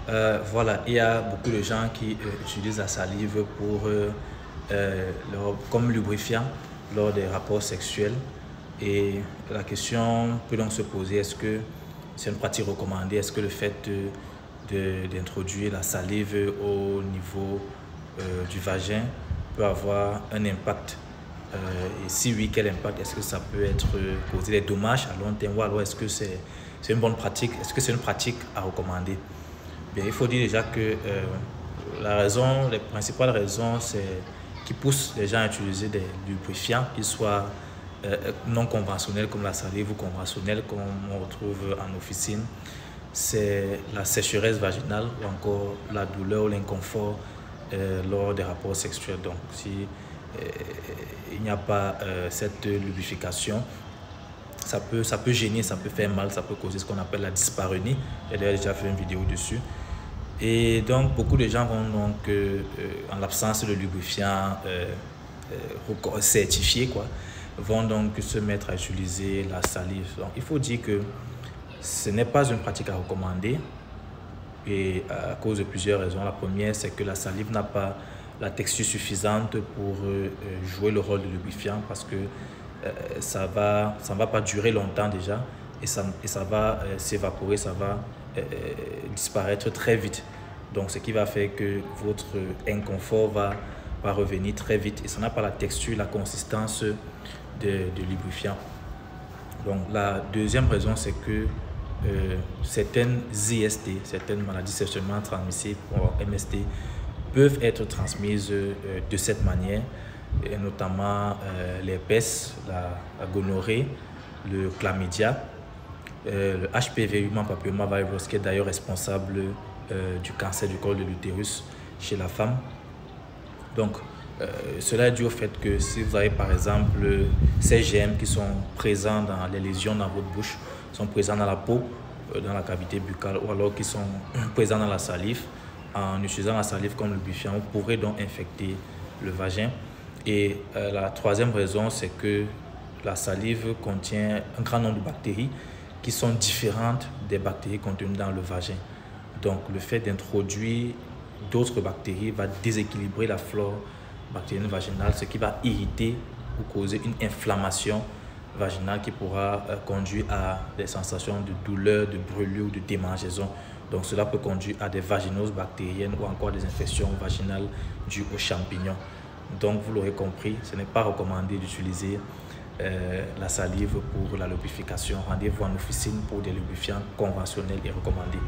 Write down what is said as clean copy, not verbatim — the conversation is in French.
Voilà, il y a beaucoup de gens qui utilisent la salive pour, comme lubrifiant lors des rapports sexuels. Et la question peut donc se poser, est-ce que c'est une pratique recommandée? Est-ce que le fait d'introduire la salive au niveau du vagin peut avoir un impact? Et si oui, quel impact? Est-ce que ça peut être causer des dommages à long terme, ou alors est-ce que c'est une bonne pratique? Est-ce que c'est une pratique à recommander? Bien, il faut dire déjà que les principales raisons qui poussent les gens à utiliser des lubrifiants, qu'ils soient non conventionnels comme la salive ou conventionnels comme on retrouve en officine, c'est la sécheresse vaginale ou encore la douleur ou l'inconfort lors des rapports sexuels. Donc, si il n'y a pas cette lubrification, ça peut gêner, ça peut faire mal, ça peut causer ce qu'on appelle la dyspareunie. J'ai déjà fait une vidéo dessus. Et donc, beaucoup de gens vont donc, en l'absence de lubrifiant certifié, vont donc se mettre à utiliser la salive. Donc, il faut dire que ce n'est pas une pratique à recommander, et à cause de plusieurs raisons. La première, c'est que la salive n'a pas la texture suffisante pour jouer le rôle de lubrifiant, parce que ça ne va pas durer longtemps déjà, et ça va s'évaporer, ça va disparaître très vite. Donc, ce qui va faire que votre inconfort va revenir très vite, et ça n'a pas la texture, la consistance de lubrifiant. Donc, la deuxième raison, c'est que certaines IST, certaines maladies sexuellement transmissibles, MST, peuvent être transmises de cette manière, et notamment l'herpès, la gonorrhée, le chlamydia, le HPV, human papillomavirus, qui est d'ailleurs responsable du cancer du col de l'utérus chez la femme. Donc, cela est dû au fait que si vous avez par exemple ces germes qui sont présents dans les lésions dans votre bouche, sont présents dans la peau, dans la cavité buccale, ou alors qui sont présents dans la salive, en utilisant la salive comme lubrifiant, vous pourrez donc infecter le vagin. Et la troisième raison, c'est que la salive contient un grand nombre de bactéries qui sont différentes des bactéries contenues dans le vagin. Donc, le fait d'introduire d'autres bactéries va déséquilibrer la flore bactérienne vaginale, ce qui va irriter ou causer une inflammation vaginale qui pourra conduire à des sensations de douleur, de brûlure, de démangeaison. Donc, cela peut conduire à des vaginoses bactériennes ou encore des infections vaginales dues aux champignons. Donc, vous l'aurez compris, ce n'est pas recommandé d'utiliser la salive pour la lubrification. Rendez-vous en officine pour des lubrifiants conventionnels et recommandés.